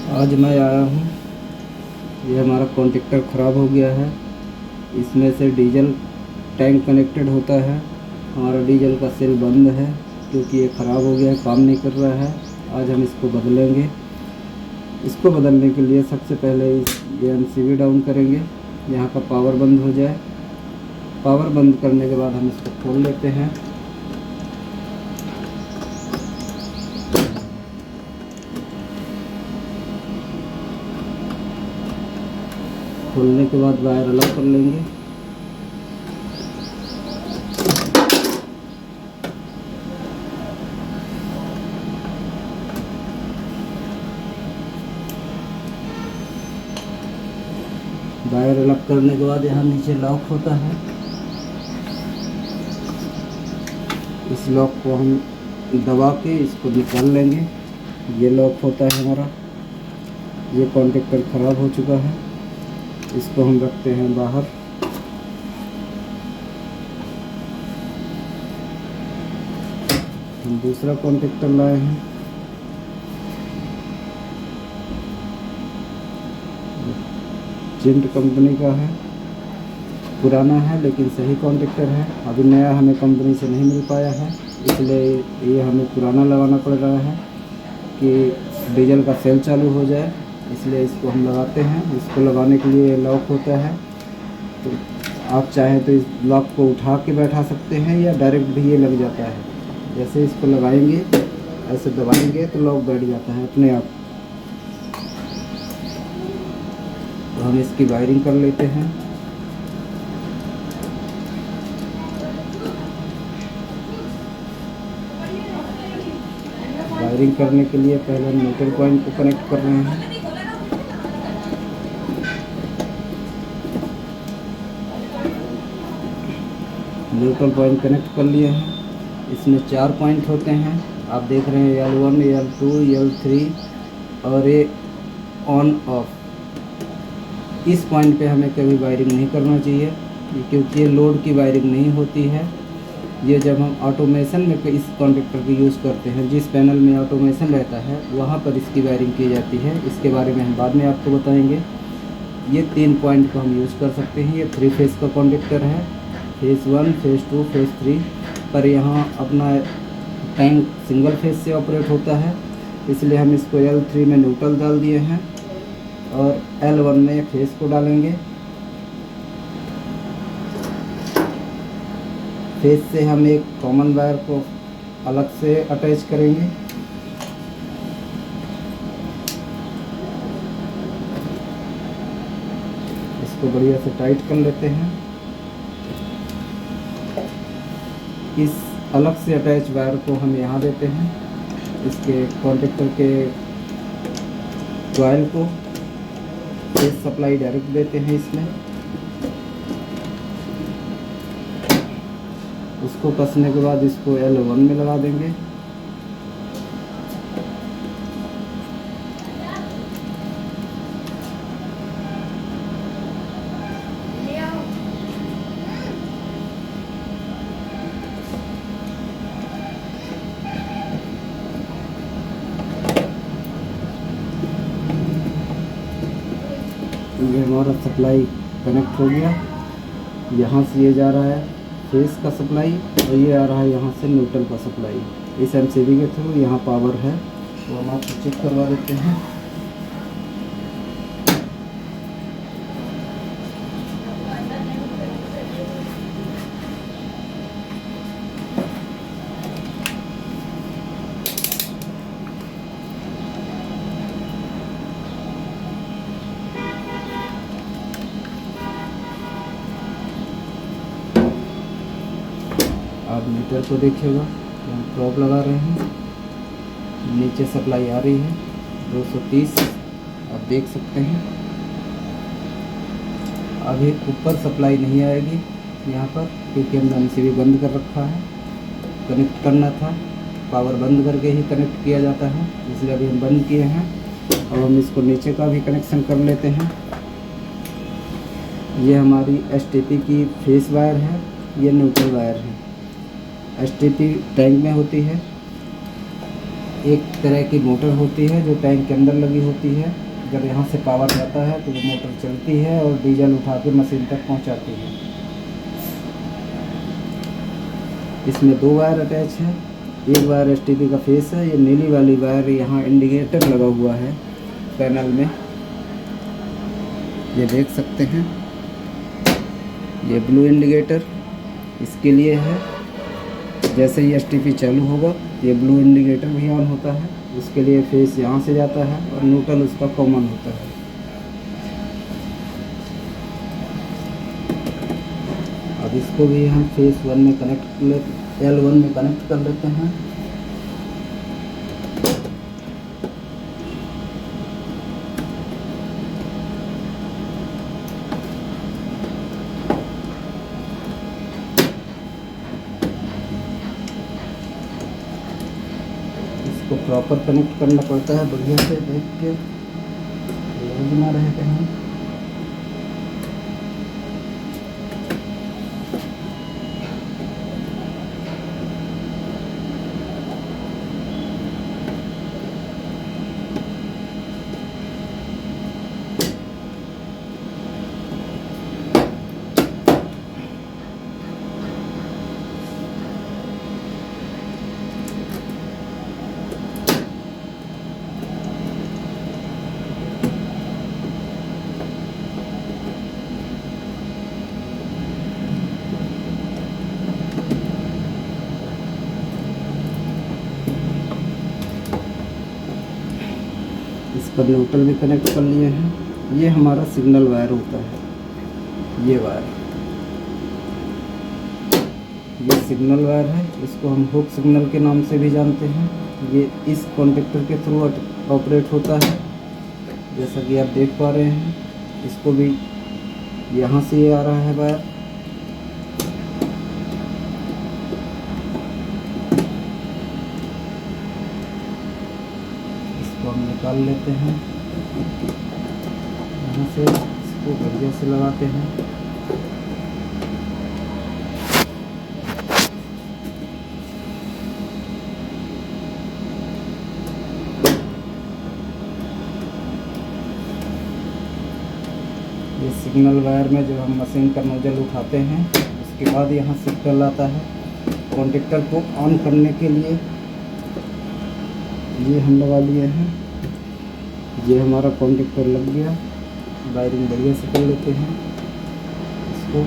आज मैं आया हूँ, ये हमारा कॉन्टेक्टर ख़राब हो गया है। इसमें से डीजल टैंक कनेक्टेड होता है। हमारा डीजल का सेल बंद है क्योंकि ये ख़राब हो गया है, काम नहीं कर रहा है। आज हम इसको बदलेंगे। इसको बदलने के लिए सबसे पहले ये एमसीबी डाउन करेंगे, यहाँ का पावर बंद हो जाए। पावर बंद करने के बाद हम इसको खोल लेते हैं। खोलने के बाद वायर अलग कर लेंगे। वायर अलग करने के बाद यहाँ नीचे लॉक होता है, इस लॉक को हम दबा के इसको निकाल लेंगे। ये लॉक होता है हमारा। ये कॉन्टेक्टर ख़राब हो चुका है, इसको हम रखते हैं बाहर। हम दूसरा कॉन्टेक्टर लाए हैं, जिंट कंपनी का है। पुराना है लेकिन सही कॉन्टेक्टर है। अभी नया हमें कंपनी से नहीं मिल पाया है, इसलिए ये हमें पुराना लगाना पड़ रहा है कि डीजल का सेल चालू हो जाए। इसलिए इसको हम लगाते हैं। इसको लगाने के लिए लॉक होता है, तो आप चाहें तो इस लॉक को उठा के बैठा सकते हैं या डायरेक्ट भी ये लग जाता है। जैसे इसको लगाएंगे, ऐसे दबाएंगे तो लॉक बैठ जाता है अपने आप। तो हम इसकी वायरिंग कर लेते हैं। वायरिंग करने के लिए पहले हम न्यूट्रल पॉइंट को कनेक्ट कर रहे हैं। न्यूट्रल पॉइंट कनेक्ट कर लिए हैं। इसमें 4 पॉइंट होते हैं, आप देख रहे हैं L1, L2, L3 और ये ऑन ऑफ। इस पॉइंट पे हमें कभी वायरिंग नहीं करना चाहिए क्योंकि ये लोड की वायरिंग नहीं होती है। ये जब हम ऑटोमेशन में इस कॉन्टेक्टर को यूज़ करते हैं, जिस पैनल में ऑटोमेशन रहता है वहाँ पर इसकी वायरिंग की जाती है। इसके बारे में हम बाद में आपको बताएंगे। ये 3 पॉइंट को हम यूज़ कर सकते हैं। ये 3 फेज़ का कॉन्टेक्टर है, फेज़ 1, फेज़ 2, फेज़ 3। पर यहाँ अपना टैंक सिंगल फेज़ से ऑपरेट होता है, इसलिए हम इसको L3 में न्यूट्रल डाल दिए हैं और L1 में फेज़ को डालेंगे। फेज़ से हम एक कॉमन वायर को अलग से अटैच करेंगे। इसको बढ़िया से टाइट कर लेते हैं। इस अलग से अटैच वायर को हम यहाँ देते हैं, इसके कॉन्टेक्टर के कॉइल को फेज सप्लाई डायरेक्ट देते हैं इसमें। उसको कसने के बाद इसको L1 में लगा देंगे। ये हमारा सप्लाई कनेक्ट हो गया। यहाँ से ये जा रहा है फेस का सप्लाई और ये आ रहा है यहाँ से न्यूट्रल का सप्लाई। इस एमसीबी के थ्रू यहाँ पावर है, तो हम आपको चेक करवा देते हैं। आप मीटर को देखिएगा, हम ड्रॉप लगा रहे हैं, नीचे सप्लाई आ रही है 230, आप देख सकते हैं। अभी ऊपर सप्लाई नहीं आएगी यहाँ पर क्योंकि हमने एमसीबी बंद कर रखा है। कनेक्ट करना था, पावर बंद करके ही कनेक्ट किया जाता है, इसलिए अभी हम बंद किए हैं। अब हम इसको नीचे का भी कनेक्शन कर लेते हैं। ये हमारी एसटीपी की फेस वायर है, ये न्यूट्रल वायर है। एसटीपी टैंक में होती है, एक तरह की मोटर होती है जो टैंक के अंदर लगी होती है। जब यहाँ से पावर जाता है तो वो मोटर चलती है और डीजल उठा के मशीन तक पहुँचाती है। इसमें 2 वायर अटैच है। एक वायर एसटीपी का फेस है। ये नीली वाली वायर यहाँ इंडिकेटर लगा हुआ है पैनल में, ये देख सकते हैं। ये ब्लू इंडिकेटर इसके लिए है। जैसे ही एसटीपी चालू होगा ये ब्लू इंडिकेटर भी ऑन होता है। उसके लिए फेस यहाँ से जाता है और न्यूट्रल उसका कॉमन होता है। अब इसको भी हम फेस 1 में L1 में कनेक्ट कर लेते हैं। इसको प्रॉपर कनेक्ट करना पड़ता है, बढ़िया से देख के, लूज ना रहे कहीं। इसका न्यूट्रल भी कनेक्ट कर लिए हैं। ये हमारा सिग्नल वायर होता है। ये वायर, ये सिग्नल वायर है। इसको हम हुक सिग्नल के नाम से भी जानते हैं। ये इस कॉन्टेक्टर के थ्रू ऑपरेट होता है, जैसा कि आप देख पा रहे हैं। इसको भी यहाँ से ये आ रहा है वायर। इसको हम निकाल लेते हैं यहाँ से। इसको बढ़िया से लगाते हैं। ये सिग्नल वायर में जब हम मशीन का नोजल उठाते हैं उसके बाद यहाँ सिग्नल आता है। कॉन्टेक्टर को ऑन करने के लिए ये हम लगा लिए हैं। ये हमारा कॉन्टेक्टर लग गया। वायरिंग बढ़िया से कर लेते हैं इसको।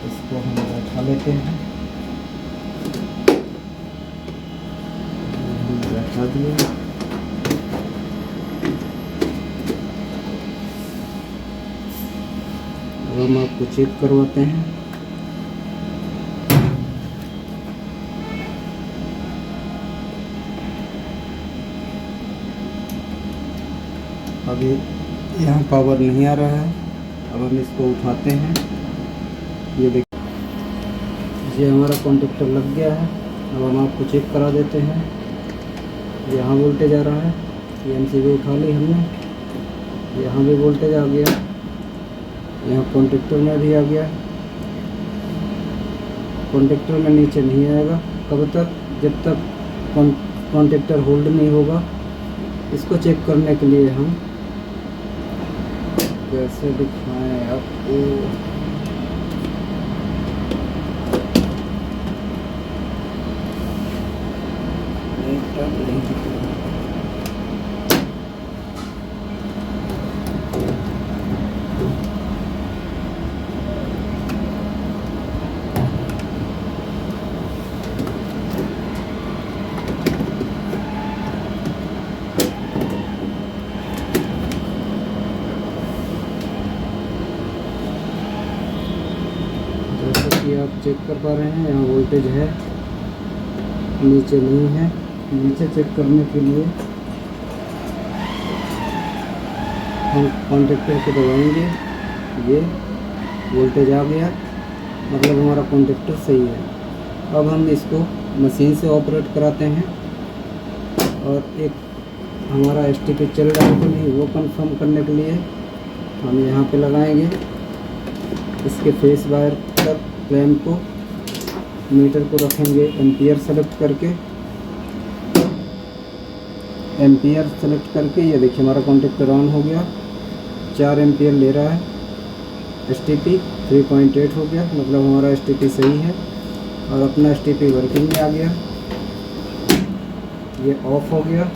इसको हम बैठा लेते हैं। बैठा दिए। अब हम आपको चेक करवाते हैं। अभी यहाँ पावर नहीं आ रहा है। अब हम इसको उठाते हैं। ये देखिए, ये हमारा कॉन्टेक्टर लग गया है। अब हम आपको चेक करा देते हैं। यहाँ वोल्टेज आ रहा है। ये एमसीबी उठा ली हमने। यहाँ भी वोल्टेज आ गया। यहाँ कॉन्टेक्टर में भी आ गया। कॉन्टेक्टर में नीचे नहीं आएगा कब तक, जब तक कॉन्टेक्टर होल्ड नहीं होगा। इसको चेक करने के लिए हम कैसे दिखाएं आपको। नहीं दिख रहा। आप चेक कर पा रहे हैं, यहाँ वोल्टेज है, नीचे नहीं है। नीचे चेक करने के लिए हम कॉन्टेक्टर को दबाएंगे। ये वोल्टेज आ गया, मतलब हमारा कॉन्टेक्टर सही है। अब हम इसको मशीन से ऑपरेट कराते हैं और एक हमारा एसटीपी चल रहा है कि नहीं वो कंफर्म करने के लिए हम यहाँ पे लगाएंगे इसके फेस वायर पर क्लैंप को। मीटर को रखेंगे एम्पियर सेलेक्ट करके। एम्पियर सेलेक्ट करके ये देखिए हमारा कॉन्टेक्टर ऑन हो गया, 4 एम्पियर ले रहा है। STP 3.8 हो गया, मतलब हमारा STP सही है और अपना STP वर्किंग में आ गया। ये ऑफ हो गया।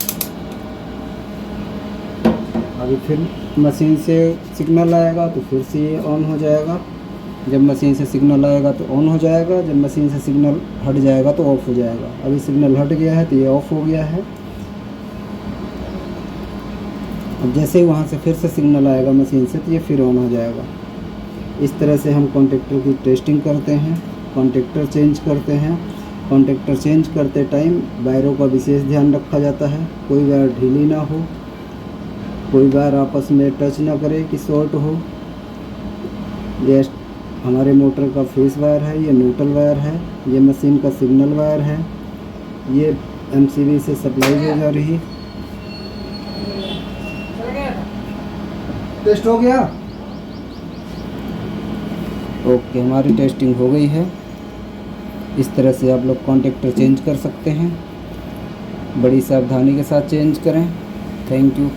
अभी फिर मशीन से सिग्नल आएगा तो फिर से ये ऑन हो जाएगा। जब मशीन से सिग्नल आएगा तो ऑन हो जाएगा, जब मशीन से सिग्नल हट जाएगा तो ऑफ़ हो जाएगा। अभी सिग्नल हट गया है तो ये ऑफ़ हो गया है। अब जैसे ही वहाँ से फिर से सिग्नल आएगा मशीन से तो ये फिर ऑन हो जाएगा। इस तरह से हम कॉन्टेक्टर की टेस्टिंग करते हैं, कॉन्टेक्टर चेंज करते हैं। कॉन्टेक्टर चेंज करते टाइम वायरों का विशेष ध्यान रखा जाता है, कोई वायर ढीली ना हो, कोई वायर आपस में टच ना करे कि शॉर्ट हो। ये हमारे मोटर का फेस वायर है, ये न्यूट्रल वायर है, ये मशीन का सिग्नल वायर है, ये MCB से सप्लाई हो जा रही। टेस्ट हो गया। ओके, हमारी टेस्टिंग हो गई है। इस तरह से आप लोग कॉन्टेक्टर चेंज कर सकते हैं, बड़ी सावधानी के साथ चेंज करें। Thank you.